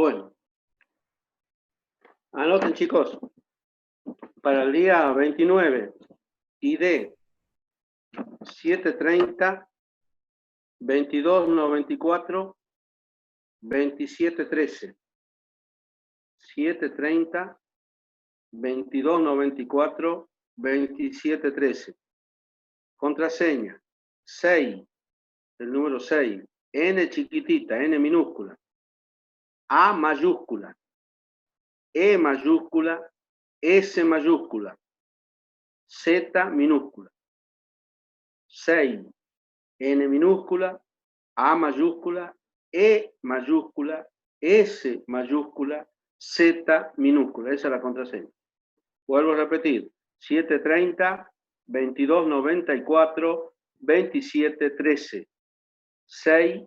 Bueno, anoten chicos, para el día 29, ID 730, 2294, 2713. 730, 2294, 2713. Contraseña 6, el número 6, N chiquitita, N minúscula, A mayúscula, E mayúscula, S mayúscula, Z minúscula. 6, N minúscula, A mayúscula, E mayúscula, S mayúscula, Z minúscula. Esa es la contraseña. Vuelvo a repetir. 730, 2294, 2713. 6,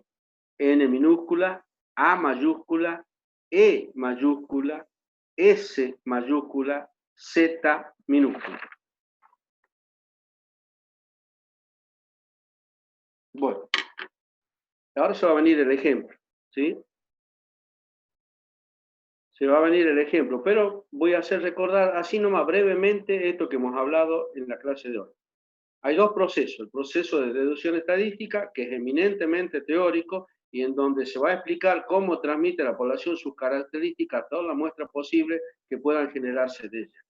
N minúscula, A mayúscula, E mayúscula, S mayúscula, Z minúscula. Bueno, ahora se va a venir el ejemplo, ¿sí? Se va a venir el ejemplo, pero voy a hacer recordar así nomás brevemente esto que hemos hablado en la clase de hoy. Hay dos procesos, el proceso de deducción estadística, que es eminentemente teórico, y en donde se va a explicar cómo transmite la población sus características a todas las muestras posibles que puedan generarse de ella.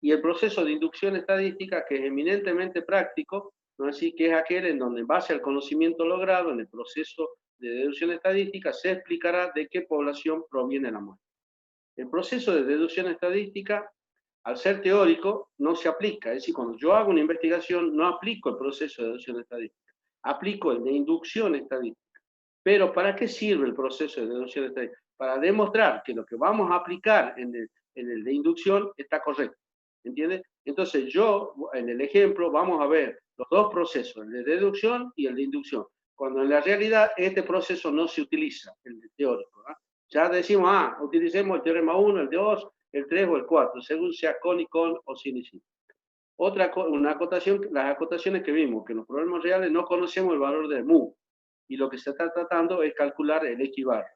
Y el proceso de inducción estadística, que es eminentemente práctico, ¿no? Así que es aquel en donde, en base al conocimiento logrado en el proceso de deducción estadística, se explicará de qué población proviene la muestra. El proceso de deducción estadística, al ser teórico, no se aplica. Es decir, cuando yo hago una investigación, no aplico el proceso de deducción estadística, aplico el de inducción estadística. Pero ¿para qué sirve el proceso de deducción estadística? Para demostrar que lo que vamos a aplicar en el de inducción está correcto. ¿Entiendes? Entonces yo, en el ejemplo, vamos a ver los dos procesos, el de deducción y el de inducción. Cuando en la realidad este proceso no se utiliza, el de teórico, ¿no? Ya decimos, utilicemos el teorema 1, el 2, el 3 o el 4, según sea con y con o sin y sin. Una acotación, las acotaciones que vimos, que en los problemas reales no conocemos el valor de mu, y lo que se está tratando es calcular el X barra.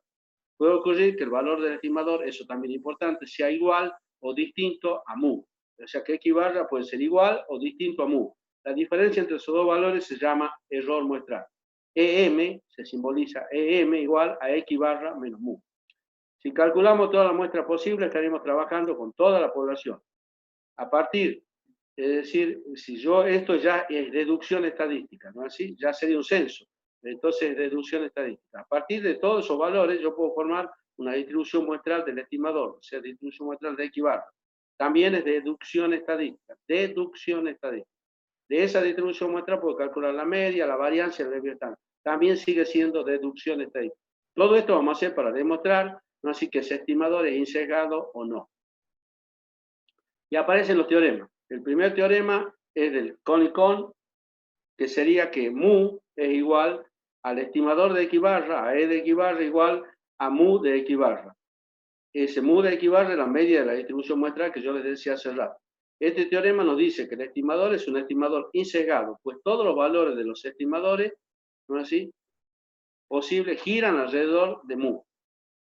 Puede ocurrir que el valor del estimador, eso también es importante, sea igual o distinto a mu. O sea que X barra puede ser igual o distinto a mu. La diferencia entre esos dos valores se llama error muestral. EM se simboliza EM igual a X barra menos mu. Si calculamos todas las muestras posibles, estaremos trabajando con toda la población. A partir, es decir, si esto ya es deducción estadística, ¿no es así? Ya sería un censo. Entonces, deducción estadística. A partir de todos esos valores, yo puedo formar una distribución muestral del estimador, o sea, distribución muestral de X barra. También es deducción estadística. Deducción estadística. De esa distribución muestral puedo calcular la media, la varianza, el desvío estándar. También sigue siendo deducción estadística. Todo esto vamos a hacer para demostrar, ¿no? Así que ese estimador es insesgado o no. Y aparecen los teoremas. El primer teorema es del con y con, que sería que mu es igual al estimador de X barra, a E de X barra igual a mu de X barra. Ese mu de X barra es la media de la distribución muestral que yo les decía hace rato. Este teorema nos dice que el estimador es un estimador insesgado, pues todos los valores de los estimadores, ¿no es así?, posibles giran alrededor de mu.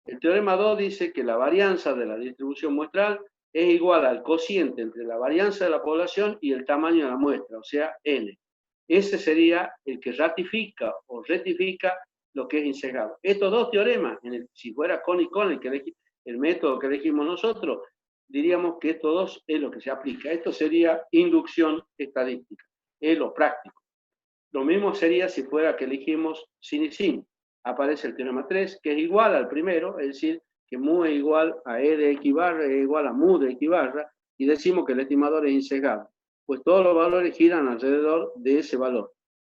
El teorema 2 dice que la varianza de la distribución muestral es igual al cociente entre la varianza de la población y el tamaño de la muestra, o sea, n. Ese sería el que ratifica o rectifica lo que es insesgado. Estos dos teoremas, si fuera con y con el método que elegimos nosotros, diríamos que estos dos es lo que se aplica. Esto sería inducción estadística, es lo práctico. Lo mismo sería si fuera que elegimos sin y sin. Aparece el teorema 3, que es igual al primero, es decir, que mu es igual a E de X barra, es igual a mu de X barra, y decimos que el estimador es insesgado. Pues todos los valores giran alrededor de ese valor.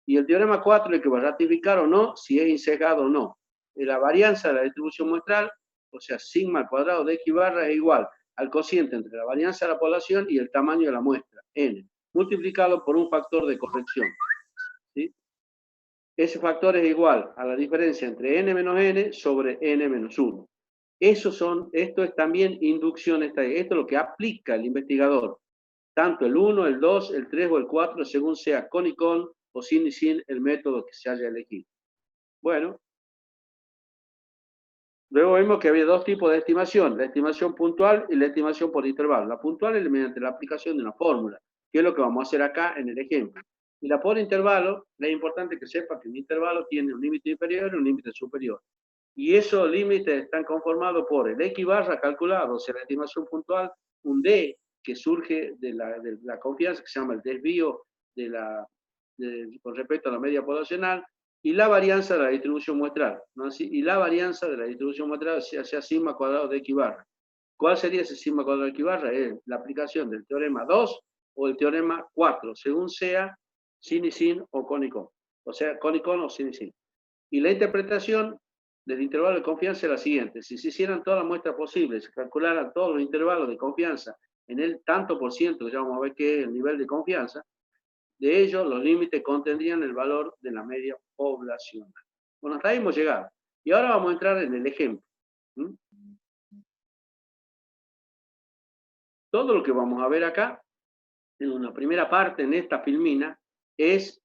Y el teorema 4 es el que va a ratificar o no si es insesgado o no. La varianza de la distribución muestral, o sea, sigma al cuadrado de X barra es igual al cociente entre la varianza de la población y el tamaño de la muestra, n, multiplicado por un factor de corrección. ¿Sí? Ese factor es igual a la diferencia entre n menos n sobre n menos 1. Esto es también inducción estadística. Esto es lo que aplica el investigador. Tanto el 1, el 2, el 3 o el 4, según sea con y con o sin y sin el método que se haya elegido. Bueno. Luego vimos que había dos tipos de estimación, la estimación puntual y la estimación por intervalo. La puntual es mediante la aplicación de una fórmula, que es lo que vamos a hacer acá en el ejemplo. Y la por intervalo, es importante que sepa que un intervalo tiene un límite inferior y un límite superior. Y esos límites están conformados por el X barra calculado, o sea, la estimación puntual, un D que surge de la confianza, que se llama el desvío con respecto a la media poblacional, y la varianza de la distribución muestral, ¿no? Y la varianza de la distribución muestral sea sigma cuadrado de X barra. ¿Cuál sería ese sigma cuadrado de X barra? Es la aplicación del teorema 2 o el teorema 4, según sea sin y sin o con y con. O sea, con y con o sin y sin. Y la interpretación del intervalo de confianza es la siguiente. Si se hicieran todas las muestras posibles, se calcularan todos los intervalos de confianza en el tanto por ciento, que ya vamos a ver qué es el nivel de confianza, de ellos los límites contendrían el valor de la media poblacional. Bueno, hasta ahí hemos llegado. Y ahora vamos a entrar en el ejemplo. ¿Mm? Todo lo que vamos a ver acá, en una primera parte, en esta filmina, es,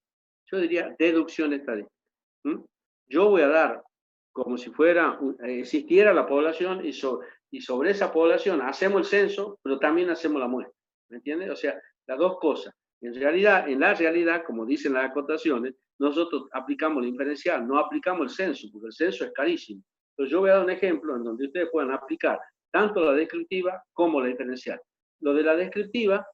yo diría, deducción estadística. ¿Mm? Yo voy a dar como si fuera, existiera la población y sobre esa población hacemos el censo, pero también hacemos la muestra. ¿Me entiendes? O sea, las dos cosas. En la realidad, como dicen las acotaciones, nosotros aplicamos la inferencial, no aplicamos el censo, porque el censo es carísimo. Entonces yo voy a dar un ejemplo en donde ustedes puedan aplicar tanto la descriptiva como la inferencial. Lo de la descriptiva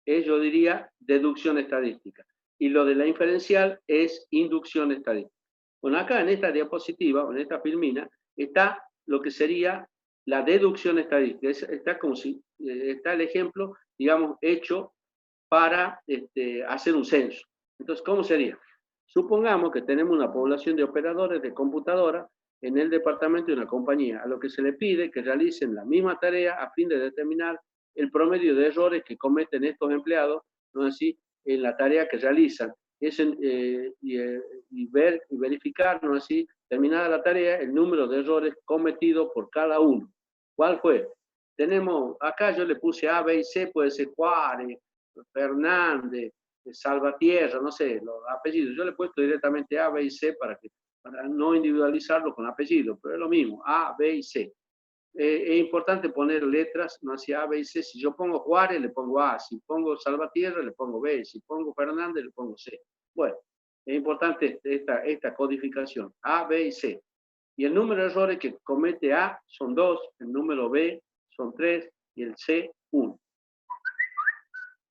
es, yo diría, deducción estadística. Y lo de la inferencial es inducción estadística. Bueno, acá en esta diapositiva, o en esta filmina, está lo que sería la deducción estadística. Está como si, está el ejemplo, digamos, hecho para hacer un censo. Entonces, ¿cómo sería? Supongamos que tenemos una población de operadores de computadora en el departamento de una compañía, a lo que se le pide que realicen la misma tarea a fin de determinar el promedio de errores que cometen estos empleados, ¿no es así?, en la tarea que realizan. Y verificar, ¿no es así?, terminada la tarea, el número de errores cometidos por cada uno. ¿Cuál fue? Tenemos, acá yo le puse A, B y C, puede ser Juárez, Fernández, Salvatierra, no sé, los apellidos. Yo le he puesto directamente A, B y C para no individualizarlo con apellidos, pero es lo mismo, A, B y C. Es importante poner letras, no hacia A, B y C. Si yo pongo Juárez, le pongo A. Si pongo Salvatierra, le pongo B. Si pongo Fernández, le pongo C. Bueno, es importante esta codificación, A, B y C. Y el número de errores que comete A son 2, el número B son 3 y el C 1.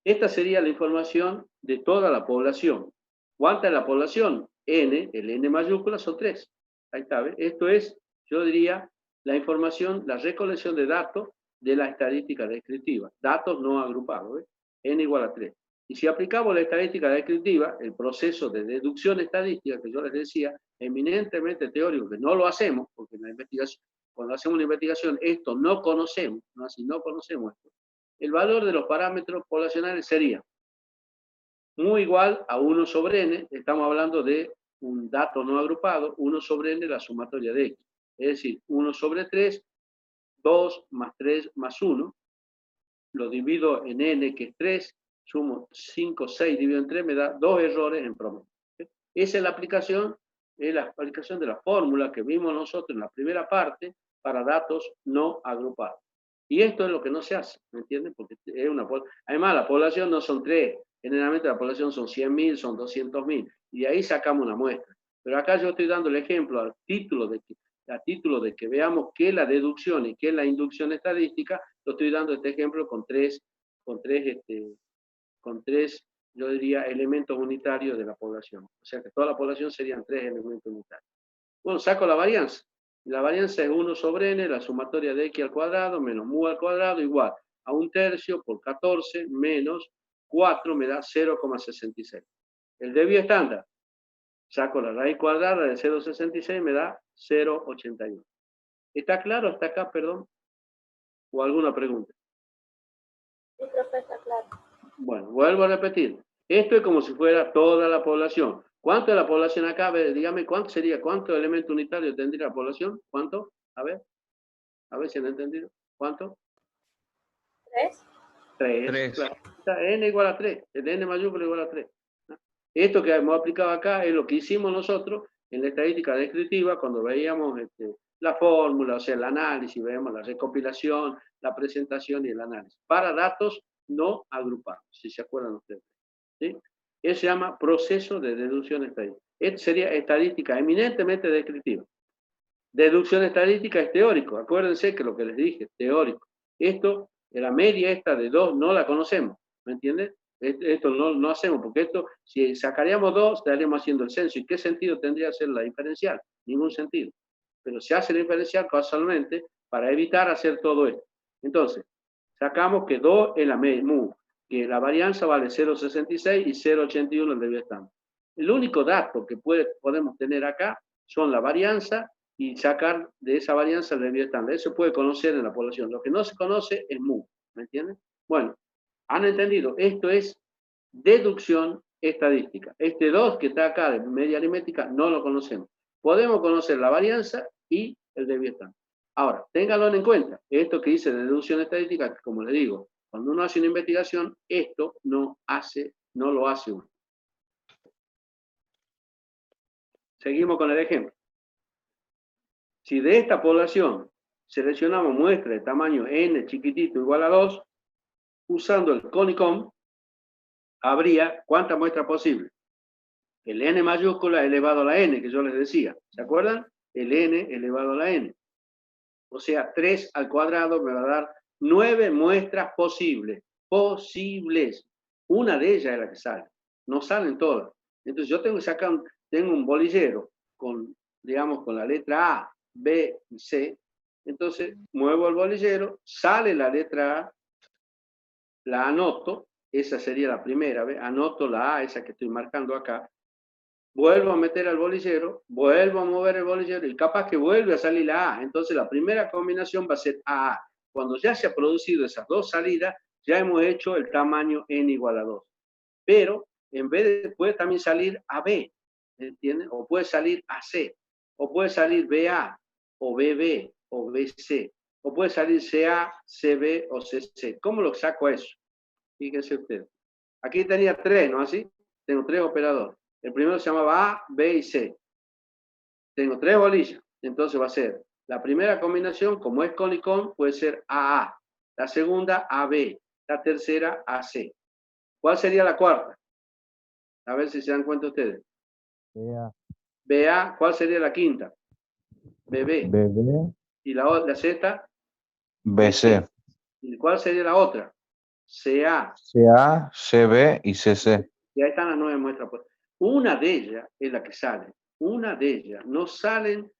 Esta sería la información de toda la población. ¿Cuánta es la población? N, el N mayúscula son 3. Ahí está, ¿ves? Esto es, yo diría, la información, la recolección de datos de la estadística descriptiva. Datos no agrupados, ¿ves? N igual a 3. Y si aplicamos la estadística descriptiva, el proceso de deducción estadística que yo les decía, eminentemente teórico, que no lo hacemos, porque en la investigación, cuando hacemos una investigación, esto no conocemos, ¿no? Así no conocemos esto. El valor de los parámetros poblacionales sería muy igual a 1 sobre n, estamos hablando de un dato no agrupado, 1 sobre n la sumatoria de x. Es decir, 1 sobre 3, 2 más 3 más 1, lo divido en n, que es 3, sumo 5, 6 dividido en 3, me da 2 errores en promedio. Esa es la aplicación de la fórmula que vimos nosotros en la primera parte para datos no agrupados. Y esto es lo que no se hace, ¿me entienden? Porque es además, la población no son 3, generalmente la población son 100.000, son 200.000, y de ahí sacamos una muestra. Pero acá yo estoy dando el ejemplo a título de que veamos qué es la deducción y qué es la inducción estadística, lo estoy dando este ejemplo con tres, yo diría, elementos unitarios de la población. O sea que toda la población serían 3 elementos unitarios. Bueno, saco la varianza. La varianza es 1 sobre n, la sumatoria de x al cuadrado menos mu al cuadrado igual a 1/3 por 14 menos 4 me da 0,66. El desvío estándar, saco la raíz cuadrada de 0,66 me da 0,81. ¿Está claro hasta acá, perdón? ¿O alguna pregunta? Sí, profe, está claro. Bueno, vuelvo a repetir. Esto es como si fuera toda la población. ¿Cuánto es la población acá? A ver, dígame, ¿cuántos elementos unitarios tendría la población? ¿Cuánto? A ver si han entendido. ¿Cuánto? 3. 3. Claro. N igual a 3. El N mayúscula igual a 3. Esto que hemos aplicado acá es lo que hicimos nosotros en la estadística descriptiva cuando veíamos la fórmula, o sea, el análisis, vemos la recopilación, la presentación y el análisis, para datos no agrupados, si se acuerdan ustedes. ¿Sí? Eso se llama proceso de deducción estadística. Esto sería estadística eminentemente descriptiva. Deducción estadística es teórico, acuérdense que lo que les dije, teórico. Esto, la media esta de 2, no la conocemos, ¿me entienden? Esto no hacemos, porque esto, si sacaríamos 2, estaríamos haciendo el censo. ¿Y qué sentido tendría hacer la diferencial? Ningún sentido. Pero se hace la diferencial casualmente para evitar hacer todo esto. Entonces, sacamos que 2 es la media, que la varianza vale 0,66 y 0,81 el debido estándar. El único dato que podemos tener acá son la varianza y sacar de esa varianza el debido estándar. Eso se puede conocer en la población. Lo que no se conoce es mu, ¿me entienden? Bueno, ¿han entendido? Esto es deducción estadística. Este 2 que está acá de media aritmética no lo conocemos. Podemos conocer la varianza y el debido estándar. Ahora, ténganlo en cuenta. Esto que dice de deducción estadística, como les digo, cuando uno hace una investigación, esto no lo hace uno. Seguimos con el ejemplo. Si de esta población seleccionamos muestra de tamaño n chiquitito igual a 2, usando el CONICOM, habría ¿cuántas muestras posibles? El n mayúscula elevado a la n, que yo les decía. ¿Se acuerdan? El n elevado a la n. O sea, 3 al cuadrado me va a dar 9 muestras posibles. Posibles. Una de ellas es la que sale. No salen todas. Entonces yo tengo que sacar, tengo un bolillero con, digamos, con la letra A, B y C. Entonces muevo el bolillero, sale la letra A, la anoto, esa sería la primera, ¿ve? Anoto la A, esa que estoy marcando acá. Vuelvo a meter al bolillero, vuelvo a mover el bolillero y capaz que vuelve a salir la A. Entonces la primera combinación va a ser AA. Cuando ya se ha producido esas dos salidas, ya hemos hecho el tamaño n igual a 2. Pero en vez de, puede también salir AB, ¿entienden? O puede salir AC, o puede salir BA, o BB, o BC, o puede salir CA, CB o CC. ¿Cómo lo saco eso? Fíjense ustedes. Aquí tenía 3, ¿no así? Tengo 3 operadores. El primero se llamaba A, B y C. Tengo 3 bolillas. Entonces va a ser la primera combinación, como es con y con, puede ser AA. La segunda, AB. La tercera, AC. ¿Cuál sería la cuarta? A ver si se dan cuenta ustedes. BA. BA, ¿cuál sería la quinta? BB. BB. ¿Y la Z? BC, ¿Y cuál sería la otra? CA. CA, CB y CC. Y ahí están las 9 muestras. Una de ellas es la que sale. Una de ellas. No salen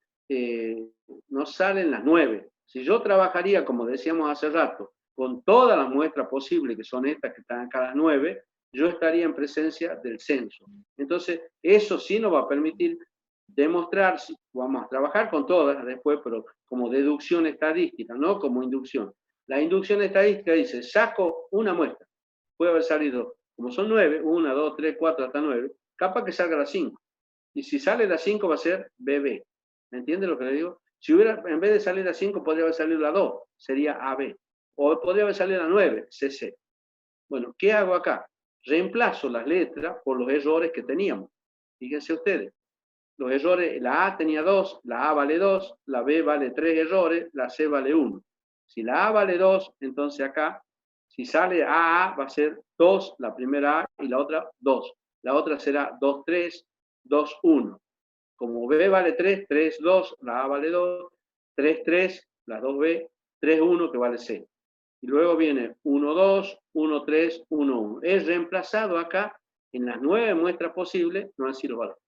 las 9. Si yo trabajaría, como decíamos hace rato, con todas las muestras posibles, que son estas que están acá las 9, yo estaría en presencia del censo. Entonces, eso sí nos va a permitir demostrar, vamos a trabajar con todas después, pero como deducción estadística, no como inducción. La inducción estadística dice, saco una muestra. Puede haber salido, como son 9, 1, 2, 3, 4, hasta 9, capaz que salga la 5. Y si sale la 5 va a ser BB. ¿Me entiende lo que le digo? Si hubiera, en vez de salir la 5, podría haber salido la 2, sería AB. O podría haber salido la 9, CC. Bueno, ¿qué hago acá? Reemplazo las letras por los errores que teníamos. Fíjense ustedes. Los errores, la A tenía 2, la A vale 2, la B vale 3 errores, la C vale 1. Si la A vale 2, entonces acá, si sale AA, va a ser 2, la primera A, y la otra 2. La otra será 2, 3, 2, 1. Como B vale 3, 3, 2, la A vale 2, 3, 3, la 2B, 3, 1, que vale C. Y luego viene 1, 2, 1, 3, 1, 1. Es reemplazado acá en las 9 muestras posibles, no han sido valores.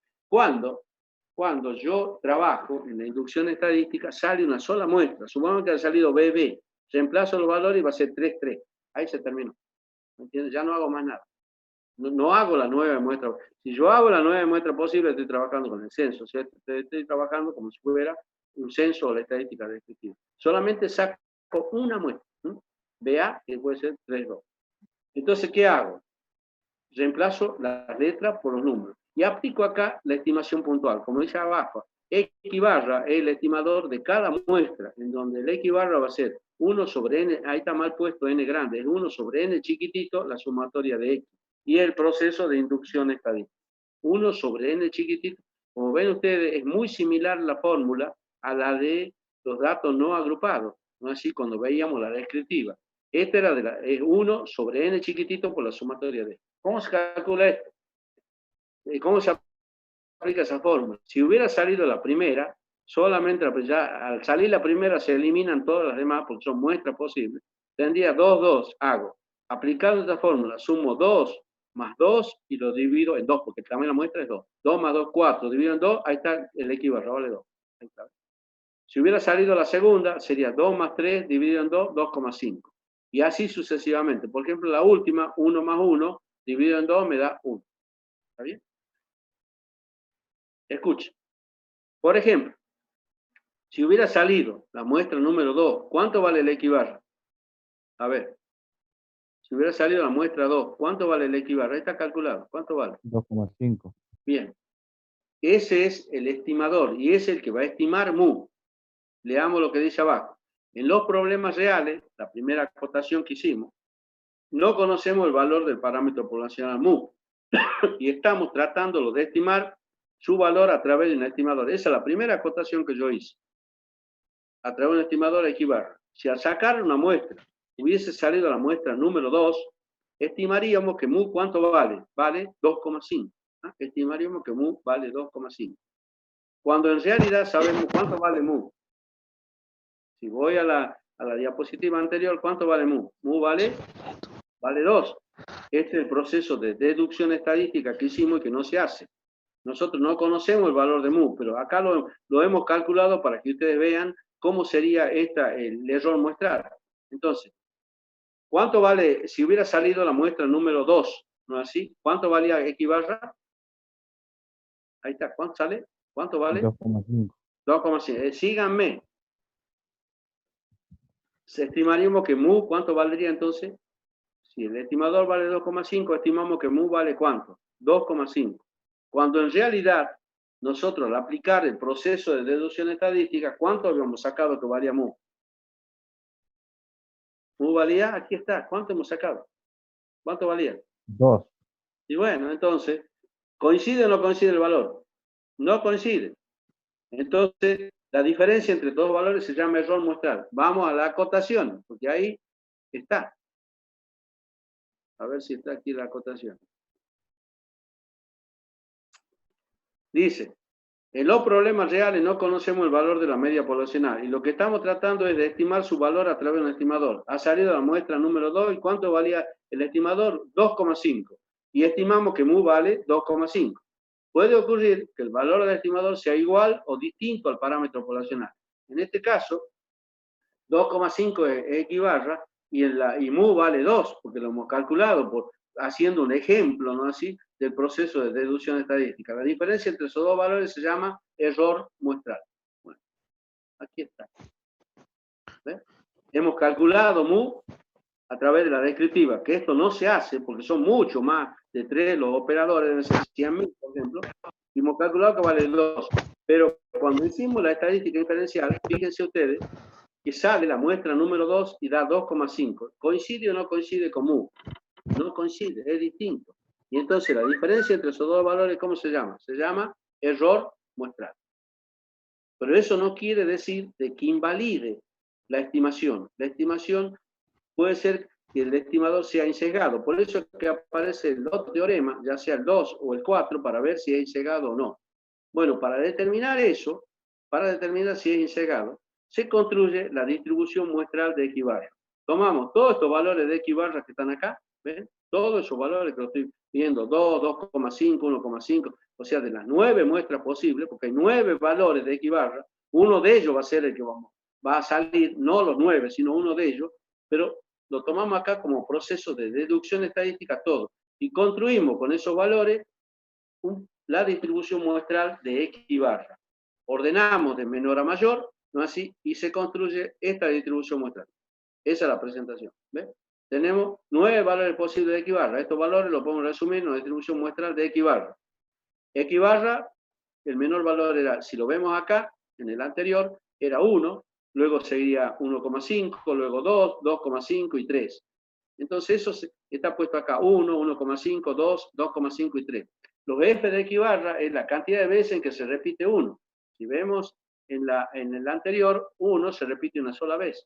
Cuando yo trabajo en la inducción estadística, sale una sola muestra. Supongamos que ha salido BB. Reemplazo los valores y va a ser 3, 3. Ahí se terminó. ¿Me entiendes? Ya no hago más nada. No hago las 9 muestras. Si yo hago las 9 muestras posibles, estoy trabajando con el censo. ¿Cierto? Estoy trabajando como si fuera un censo o la estadística descriptiva. Solamente saco una muestra. BA, que puede ser 3, 2. Entonces, ¿qué hago? Reemplazo las letras por los números. Y aplico acá la estimación puntual. Como dice abajo, X barra es el estimador de cada muestra, en donde el X barra va a ser 1 sobre n, ahí está mal puesto n grande, es 1 sobre n chiquitito, la sumatoria de X. Y el proceso de inducción estadística. 1 sobre n chiquitito. Como ven ustedes, es muy similar la fórmula a la de los datos no agrupados, ¿no? Así cuando veíamos la descriptiva. Esta era es 1 sobre n chiquitito por la sumatoria de. ¿Cómo se calcula esto? ¿Cómo se aplica esa fórmula? Si hubiera salido la primera, solamente ya al salir la primera se eliminan todas las demás porque son muestras posibles. Tendría 2, 2, hago. Aplicando esta fórmula, sumo 2 más 2 y lo divido en 2, porque también la muestra es 2. 2 más 2, 4, divido en 2, ahí está el equivalente, vale 2. Ahí está. Si hubiera salido la segunda, sería 2 más 3 dividido en 2, 2,5. Y así sucesivamente. Por ejemplo, la última, 1 más 1, dividido en 2, me da 1. ¿Está bien? Escucha. Por ejemplo, si hubiera salido la muestra número 2, ¿cuánto vale el X barra? A ver. Si hubiera salido la muestra 2, ¿cuánto vale el X barra? Ahí está calculado. ¿Cuánto vale? 2,5. Bien. Ese es el estimador y es el que va a estimar mu. Leamos lo que dice abajo. En los problemas reales, la primera acotación que hicimos, no conocemos el valor del parámetro poblacional mu y estamos tratándolo de estimar su valor a través de un estimador. Esa es la primera acotación que yo hice. A través de un estimador X barra. Si al sacar una muestra hubiese salido la muestra número 2, estimaríamos que mu, ¿cuánto vale? Vale 2,5. ¿Ah? Estimaríamos que mu vale 2,5. Cuando en realidad sabemos cuánto vale mu. Si voy a la diapositiva anterior, ¿cuánto vale mu? Mu vale 2. Este es el proceso de deducción estadística que hicimos y que no se hace. Nosotros no conocemos el valor de mu, pero acá lo hemos calculado para que ustedes vean cómo sería el error muestral. Entonces, ¿cuánto vale si hubiera salido la muestra número 2? ¿No es así? ¿Cuánto valía X barra? Ahí está. ¿Cuánto sale? ¿Cuánto vale? 2,5. 2,5. Síganme. Estimaríamos que mu, ¿cuánto valdría entonces? Si el estimador vale 2,5, estimamos que mu vale ¿cuánto? 2,5. Cuando en realidad, nosotros al aplicar el proceso de deducción estadística, ¿cuánto habíamos sacado que valía mu? Mu valía, aquí está, ¿cuánto hemos sacado? ¿Cuánto valía? 2. Y bueno, entonces, ¿coincide o no coincide el valor? No coincide. Entonces, la diferencia entre dos valores se llama error muestral. Vamos a la acotación, porque ahí está. A ver si está aquí la acotación. Dice, en los problemas reales no conocemos el valor de la media poblacional y lo que estamos tratando es de estimar su valor a través de un estimador. Ha salido la muestra número 2 y ¿cuánto valía el estimador? 2,5. Y estimamos que mu vale 2,5. Puede ocurrir que el valor del estimador sea igual o distinto al parámetro poblacional. En este caso, 2,5 es X barra y mu vale 2, porque lo hemos calculado haciendo un ejemplo, ¿no así?, del proceso de deducción estadística. La diferencia entre esos dos valores se llama error muestral. Bueno, aquí está. ¿Ves? Hemos calculado mu a través de la descriptiva, que esto no se hace porque son mucho más de 3 los operadores, deben ser 100.000, por ejemplo, y hemos calculado que vale 2. Pero cuando hicimos la estadística diferencial, fíjense ustedes que sale la muestra número 2 y da 2,5. ¿Coincide o no coincide con mu? No coincide, es distinto. Y entonces la diferencia entre esos dos valores, ¿cómo se llama? Se llama error muestral. Pero eso no quiere decir de que invalide la estimación. La estimación puede ser que el estimador sea insesgado. Por eso es que aparece el otro teorema, ya sea el 2 o el 4, para ver si es insesgado o no. Bueno, para determinar eso, para determinar si es insesgado, se construye la distribución muestral de X barra. Tomamos todos estos valores de X barra que están acá, ¿ven? Todos esos valores que lo estoy viendo, 2, 2,5, 1,5, o sea, de las 9 muestras posibles, porque hay 9 valores de X barra, uno de ellos va a ser el que va a salir, no los 9, sino uno de ellos, pero lo tomamos acá como proceso de deducción estadística todo, y construimos con esos valores la distribución muestral de X barra. Ordenamos de menor a mayor, ¿no así? Y se construye esta distribución muestral. Esa es la presentación, ¿ves? Tenemos 9 valores posibles de X barra. Estos valores los podemos resumir en una distribución muestral de X barra. X barra, el menor valor era, si lo vemos acá, en el anterior, era 1, luego seguiría 1,5, luego 2, 2,5 y 3. Entonces eso está puesto acá, 1, 1,5, 2, 2,5 y 3. Los F de X barra es la cantidad de veces en que se repite 1. Si vemos en el anterior, 1 se repite una sola vez.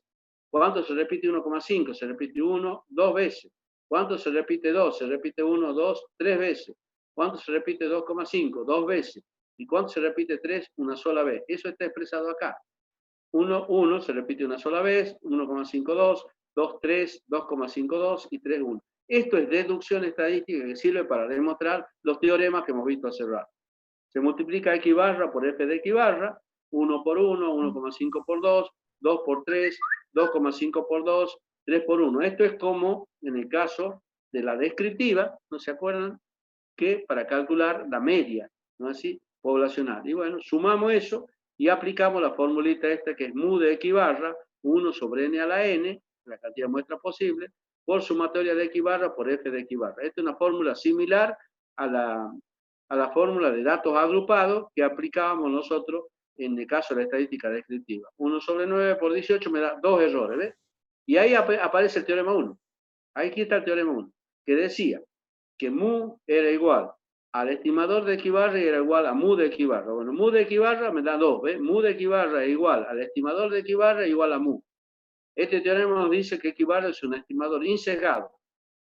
¿Cuánto se repite 1,5? Se repite 1 dos veces. ¿Cuánto se repite 2? Se repite 1, 2, 3 veces. ¿Cuánto se repite 2,5? Dos veces. ¿Y cuánto se repite 3? Una sola vez. Eso está expresado acá. 1, 1 se repite una sola vez, 1,52, 2, 3, 2,52 y 3, 1. Esto es deducción estadística que sirve para demostrar los teoremas que hemos visto hace rato. Se multiplica X barra por F de X barra, 1 por 1, 1,5 por 2, 2 por 3, 2,5 por 2, 3 por 1. Esto es como en el caso de la descriptiva, ¿no se acuerdan? Que para calcular la media, ¿no es así? Poblacional. Y bueno, sumamos eso y aplicamos la formulita esta que es mu de X barra, 1 sobre n a la n, la cantidad de muestras posible, por sumatoria de X barra por F de X barra. Esta es una fórmula similar a la fórmula de datos agrupados que aplicábamos nosotros en el caso de la estadística descriptiva. 1 sobre 9 por 18 me da 2 errores, ¿ves? Y ahí aparece el teorema 1. Aquí está el teorema 1, que decía que mu era igual al estimador de X barra y era igual a mu de X barra. Bueno, mu de X barra me da 2, ¿ves? Mu de X barra es igual al estimador de X barra igual a mu. Este teorema nos dice que X barra es un estimador insesgado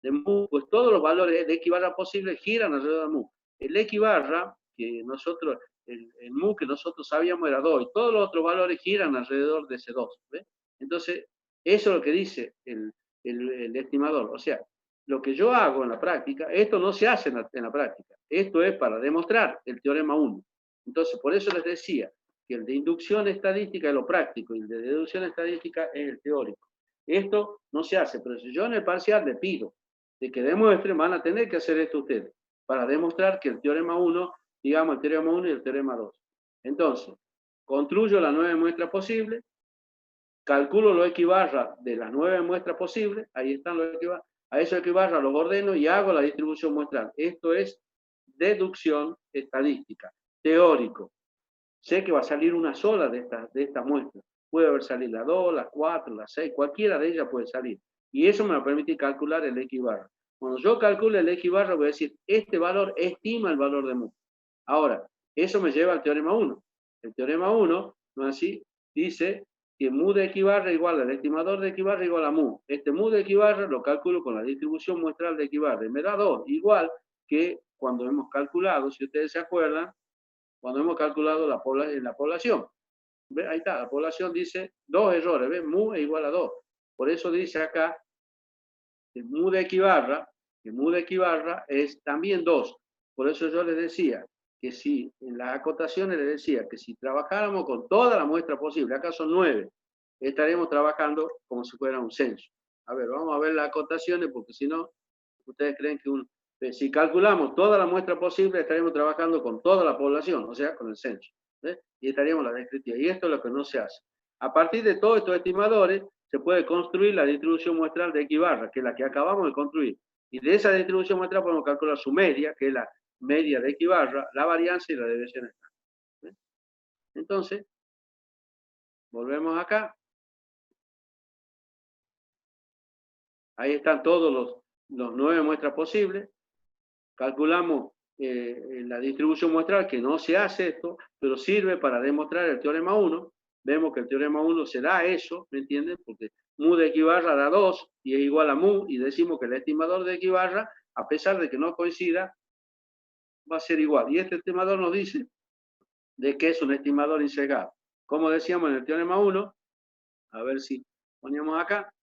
de mu, pues todos los valores de X barra posibles giran alrededor de mu. El X barra, que nosotros, el mu que nosotros sabíamos era 2, y todos los otros valores giran alrededor de ese 2, ¿ves? Entonces, eso es lo que dice el estimador. O sea, lo que yo hago en la práctica, esto no se hace en la práctica. Esto es para demostrar el teorema 1. Entonces, por eso les decía que el de inducción estadística es lo práctico y el de deducción estadística es el teórico. Esto no se hace, pero si yo en el parcial le pido de que demuestren, van a tener que hacer esto ustedes, para demostrar que el teorema 1, digamos el teorema 1 y el teorema 2. Entonces, construyo las 9 muestras posibles, calculo los X barra de las 9 muestras posibles, ahí están los X barra, a esos X barra los ordeno y hago la distribución muestral. Esto es deducción estadística, teórico. Sé que va a salir una sola de estas muestras. Puede haber salido la 2, la 4, la 6, cualquiera de ellas puede salir. Y eso me va a permitir calcular el X barra. Cuando yo calcule el X barra voy a decir, este valor estima el valor de mu. Ahora, eso me lleva al teorema 1. El teorema 1, ¿no es así? Dice que mu de X barra igual al estimador de X barra igual a mu. Este mu de X barra lo calculo con la distribución muestral de X barra. Y me da 2, igual que cuando hemos calculado, si ustedes se acuerdan, cuando hemos calculado la población. ¿Ve? Ahí está, la población dice 2 errores, ¿ves? Mu es igual a 2. Por eso dice acá que mu de X barra es también 2. Por eso yo les decía que si, en las acotaciones les decía que si trabajáramos con toda la muestra posible, acá son 9, estaremos trabajando como si fuera un censo. A ver, vamos a ver las acotaciones porque si no, ustedes creen que si calculamos toda la muestra posible, estaremos trabajando con toda la población, o sea, con el censo. ¿Ves? Y estaríamos en la descriptiva. Y esto es lo que no se hace. A partir de todos estos estimadores, se puede construir la distribución muestral de X barra, que es la que acabamos de construir. Y de esa distribución muestral podemos calcular su media, que es la media de X barra, la varianza y la desviación estándar. ¿Ves? Entonces, volvemos acá. Ahí están todos los 9 muestras posibles. Calculamos la distribución muestral, que no se hace esto, pero sirve para demostrar el teorema 1. Vemos que el teorema 1 se da eso, ¿me entienden? Porque mu de X barra da 2 y es igual a mu, y decimos que el estimador de X barra, a pesar de que no coincida, va a ser igual. Y este estimador nos dice de que es un estimador insesgado. Como decíamos en el teorema 1, a ver si ponemos acá,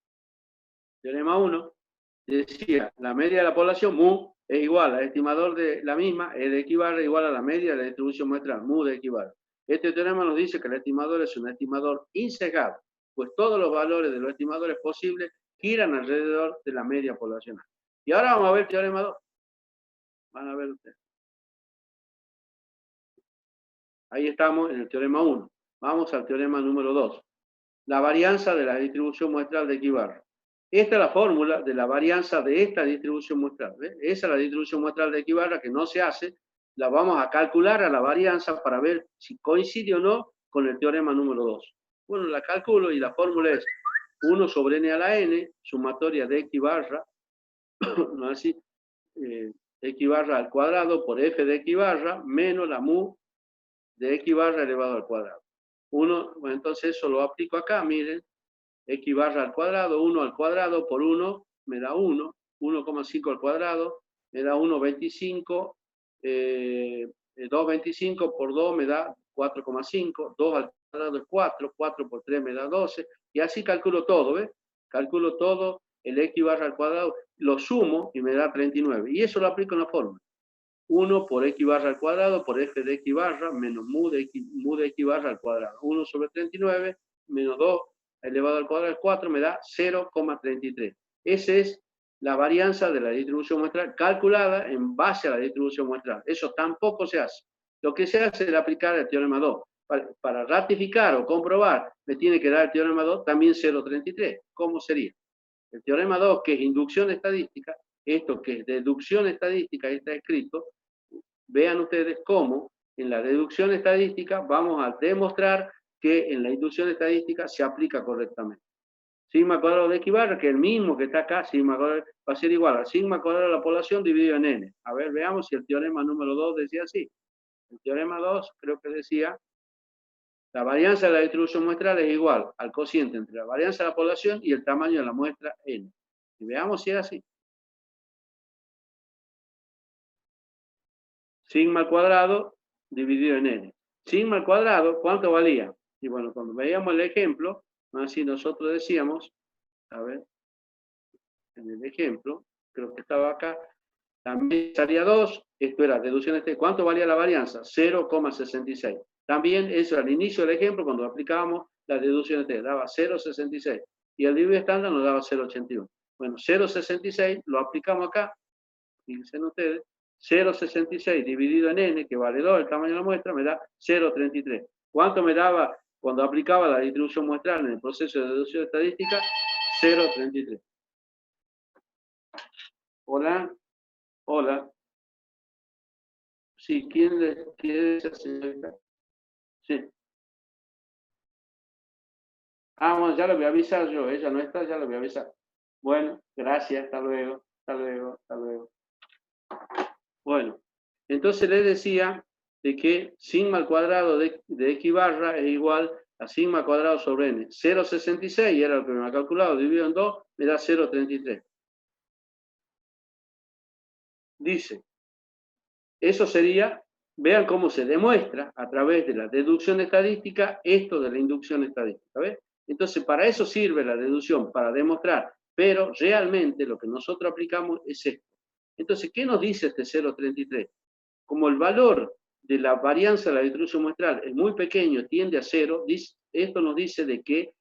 teorema 1, decía, la media de la población, mu, es igual al estimador de la misma, es de X barra igual a la media de la distribución muestral, mu de X barra. Este teorema nos dice que el estimador es un estimador insesgado, pues todos los valores de los estimadores posibles giran alrededor de la media poblacional. Y ahora vamos a ver el teorema 2. Van a ver ustedes. Ahí estamos en el teorema 1. Vamos al teorema número 2. La varianza de la distribución muestral de X barra. Esta es la fórmula de la varianza de esta distribución muestral. ¿Ves? Esa es la distribución muestral de X barra que no se hace. La vamos a calcular a la varianza para ver si coincide o no con el teorema número 2. Bueno, la calculo y la fórmula es 1 sobre n a la n, sumatoria de X barra, ¿no es así? X barra al cuadrado por f de X barra menos la mu de X barra elevado al cuadrado. 1, bueno, entonces eso lo aplico acá, miren, x barra al cuadrado, 1 al cuadrado por 1 me da 1, 1,5 al cuadrado me da 1,25, 2,25 por 2 me da 4,5, 2 al cuadrado es 4, 4 por 3 me da 12, y así calculo todo, ¿ves? Calculo todo, el x barra al cuadrado, lo sumo y me da 39, y eso lo aplico en la fórmula. 1 por x barra al cuadrado por f de x barra menos mu de x barra al cuadrado. 1 sobre 39 menos 2 elevado al cuadrado de 4 me da 0,33. Esa es la varianza de la distribución muestral calculada en base a la distribución muestral. Eso tampoco se hace. Lo que se hace es aplicar el teorema 2. Para ratificar o comprobar, me tiene que dar el teorema 2 también 0,33. ¿Cómo sería? El teorema 2, que es inducción estadística, esto que es deducción estadística, está escrito. Vean ustedes cómo en la deducción estadística vamos a demostrar que en la inducción estadística se aplica correctamente. Sigma cuadrado de x barra, que es el mismo que está acá, sigma cuadrado, va a ser igual a sigma cuadrado de la población dividido en n. A ver, veamos si el teorema número 2 decía así. El teorema 2 creo que decía, la varianza de la distribución muestral es igual al cociente entre la varianza de la población y el tamaño de la muestra n. Y veamos si es así. Sigma al cuadrado dividido en n. Sigma al cuadrado, ¿cuánto valía? Y bueno, cuando veíamos el ejemplo, así nosotros decíamos, a ver, en el ejemplo, creo que estaba acá, también salía 2, esto era deducción este. ¿Cuánto valía la varianza? 0,66. También eso al inicio del ejemplo, cuando aplicábamos la deducción este, daba 0,66. Y el dividido estándar nos daba 0,81. Bueno, 0,66 lo aplicamos acá, fíjense ustedes, 0,66 dividido en n, que vale 2, el tamaño de la muestra, me da 0,33. ¿Cuánto me daba cuando aplicaba la distribución muestral en el proceso de deducción estadística? 0,33. Hola. Hola. Sí, ¿quién es esa señorita? Sí. Ah, bueno, ya lo voy a avisar yo. Ella no está, ya lo voy a avisar. Bueno, gracias. Hasta luego. Hasta luego. Hasta luego. Bueno, entonces les decía de que sigma al cuadrado de x barra es igual a sigma al cuadrado sobre n. 0,66 era lo que me ha calculado, dividido en 2, me da 0,33. Dice, eso sería, vean cómo se demuestra a través de la deducción estadística esto de la inducción estadística, ¿ves? Entonces, para eso sirve la deducción, para demostrar, pero realmente lo que nosotros aplicamos es esto. Entonces, ¿qué nos dice este 0,33? Como el valor de la varianza de la distribución muestral es muy pequeño, tiende a 0, esto nos dice de que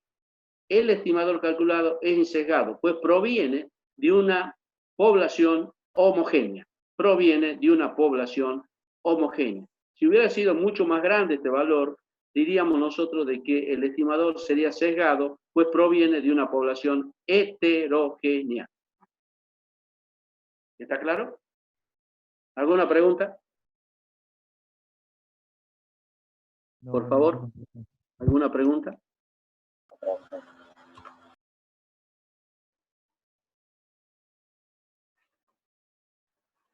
el estimador calculado es insesgado, pues proviene de una población homogénea. Proviene de una población homogénea. Si hubiera sido mucho más grande este valor, diríamos nosotros de que el estimador sería sesgado, pues proviene de una población heterogénea. ¿Está claro? ¿Alguna pregunta? Por favor, ¿alguna pregunta?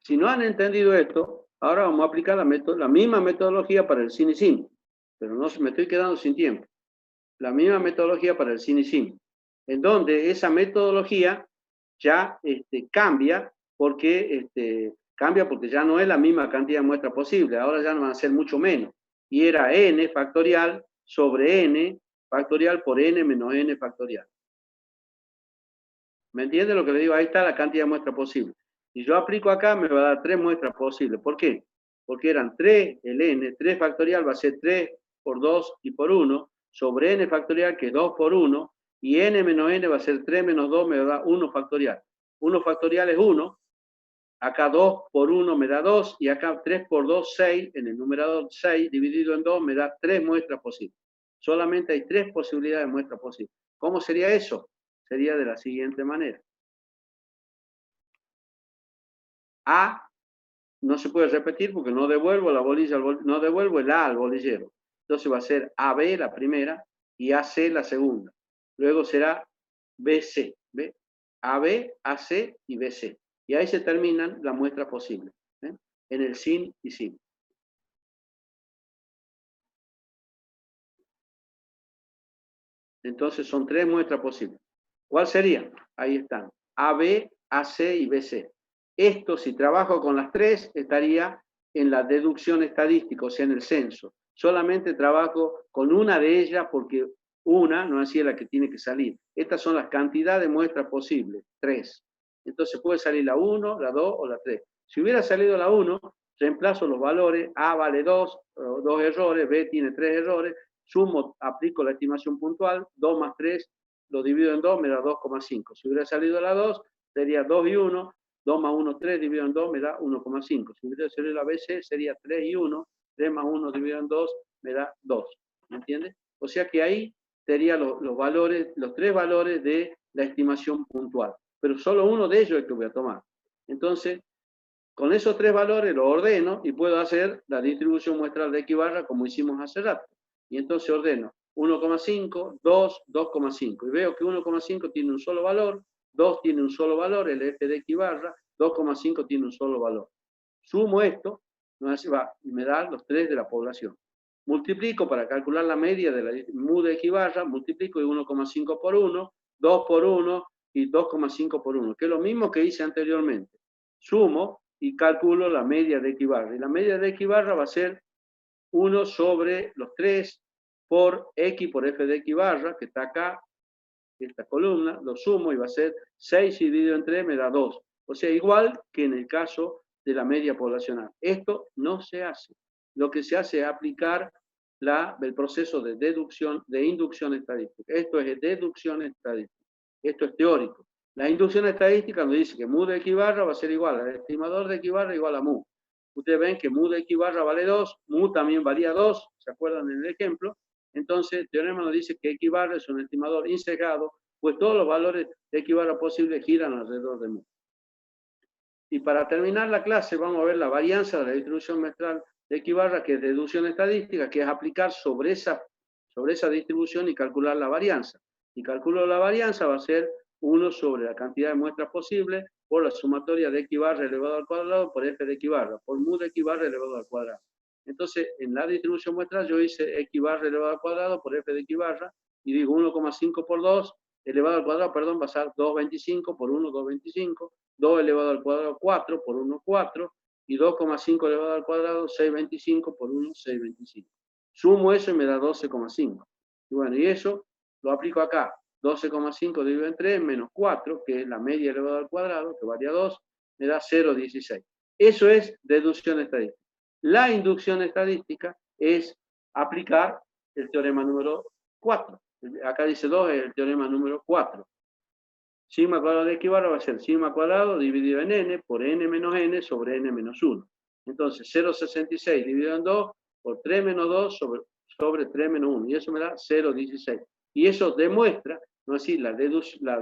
Si no han entendido esto, ahora vamos a aplicar la misma metodología para el sin y sim, pero no me estoy quedando sin tiempo. La misma metodología para el sin y sim, en donde esa metodología ya cambia porque ya no es la misma cantidad de muestras posible, ahora ya van a ser mucho menos. Y era n factorial sobre n factorial por n menos n factorial. ¿Me entiende lo que le digo? Ahí está la cantidad de muestras posible. Si yo aplico acá, me va a dar 3 muestras posibles. ¿Por qué? Porque eran 3, el n, 3 factorial va a ser 3 por 2 y por 1, sobre n factorial, que es 2 por 1, y n menos n va a ser 3 menos 2, me da 1 factorial. 1 factorial es 1, acá 2 por 1 me da 2, y acá 3 por 2, 6, en el numerador 6 dividido en 2 me da 3 muestras posibles. Solamente hay 3 posibilidades de muestras posibles. ¿Cómo sería eso? Sería de la siguiente manera. A no se puede repetir porque no devuelvo la bolilla, no devuelvo el A al bolillero. Entonces va a ser AB la primera y AC la segunda. Luego será BC, ¿ve? AB, AC y BC. Y ahí se terminan las muestras posibles, ¿eh? En el sin y sin. Entonces son 3 muestras posibles. ¿Cuál sería? Ahí están. AB, AC y BC. Esto, si trabajo con las 3, estaría en la deducción estadística, o sea, en el censo. Solamente trabajo con una de ellas porque una no es la que tiene que salir. Estas son las cantidades de muestras posibles, 3. Entonces puede salir la 1, la 2 o la 3. Si hubiera salido la 1, reemplazo los valores, A vale 2, 2 errores, B tiene 3 errores, sumo, aplico la estimación puntual, 2 más 3, lo divido en 2, me da 2,5. Si hubiera salido la 2, sería 2 y 1, 2 más 1, 3, dividido en 2, me da 1,5. Si hubiera salido la BC, sería 3 y 1, 3 más 1 dividido en 2, me da 2. ¿Me entiendes? O sea que ahí serían los valores, los 3 valores de la estimación puntual. Pero solo uno de ellos es el que voy a tomar. Entonces, con esos 3 valores los ordeno y puedo hacer la distribución muestral de X barra como hicimos hace rato. Y entonces ordeno 1,5, 2, 2,5. Y veo que 1,5 tiene un solo valor, 2 tiene un solo valor, el f de X barra, 2,5 tiene un solo valor. Sumo esto, y me da los 3 de la población. Multiplico para calcular la media de la mu de X barra, multiplico y 1,5 por 1, 2 por 1 y 2,5 por 1, que es lo mismo que hice anteriormente. Sumo y calculo la media de X barra. Y la media de X barra va a ser 1 sobre los 3 por X por f de X barra, que está acá, esta columna, lo sumo y va a ser 6 dividido en 3 me da 2. O sea, igual que en el caso de la media poblacional. Esto no se hace. Lo que se hace es aplicar el proceso de deducción, de inducción estadística. Esto es deducción estadística. Esto es teórico. La inducción estadística nos dice que mu de X barra va a ser igual al estimador de X barra igual a mu. Ustedes ven que mu de X barra vale 2, mu también valía 2, ¿se acuerdan en el ejemplo? Entonces, el teorema nos dice que X barra es un estimador insegado, pues todos los valores de X barra posibles giran alrededor de mu. Y para terminar la clase vamos a ver la varianza de la distribución muestral de X barra, que es deducción estadística, que es aplicar sobre esa distribución y calcular la varianza. Y cálculo la varianza va a ser 1 sobre la cantidad de muestras posibles por la sumatoria de X barra elevado al cuadrado por f de X barra, por mu de X barra elevado al cuadrado. Entonces, en la distribución muestral yo hice X barra elevado al cuadrado por f de X barra y digo 1,5 por 2 elevado al cuadrado, perdón, va a ser 2,25 por 1, 2,25, 2 elevado al cuadrado 4 por 1, 4, y 2,5 elevado al cuadrado 6,25 por 1, 6,25. Sumo eso y me da 12,5. Y bueno, y eso lo aplico acá. 12,5 dividido en 3 menos 4, que es la media elevada al cuadrado, que varía 2, me da 0,16. Eso es deducción estadística. La inducción estadística es aplicar el teorema número 4. Acá dice 2, es el teorema número 4. Sigma cuadrado de X barra va a ser sigma cuadrado dividido en n por n menos n sobre n menos 1. Entonces, 0,66 dividido en 2 por 3 menos 2 sobre 3 menos 1. Y eso me da 0,16. Y eso demuestra, no es decir, la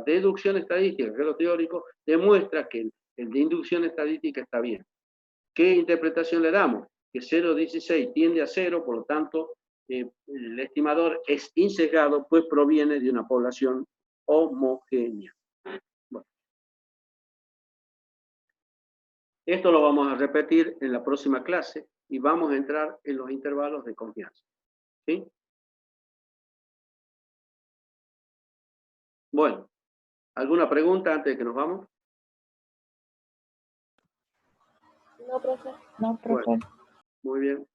deducción estadística, que es lo teórico, demuestra que el de inducción estadística está bien. ¿Qué interpretación le damos? Que 0,16 tiende a 0, por lo tanto, el estimador es insegado, pues proviene de una población homogénea. Bueno. Esto lo vamos a repetir en la próxima clase y vamos a entrar en los intervalos de confianza. ¿Sí? Bueno, ¿alguna pregunta antes de que nos vamos? No, profe. No, profe. Bueno, muy bien.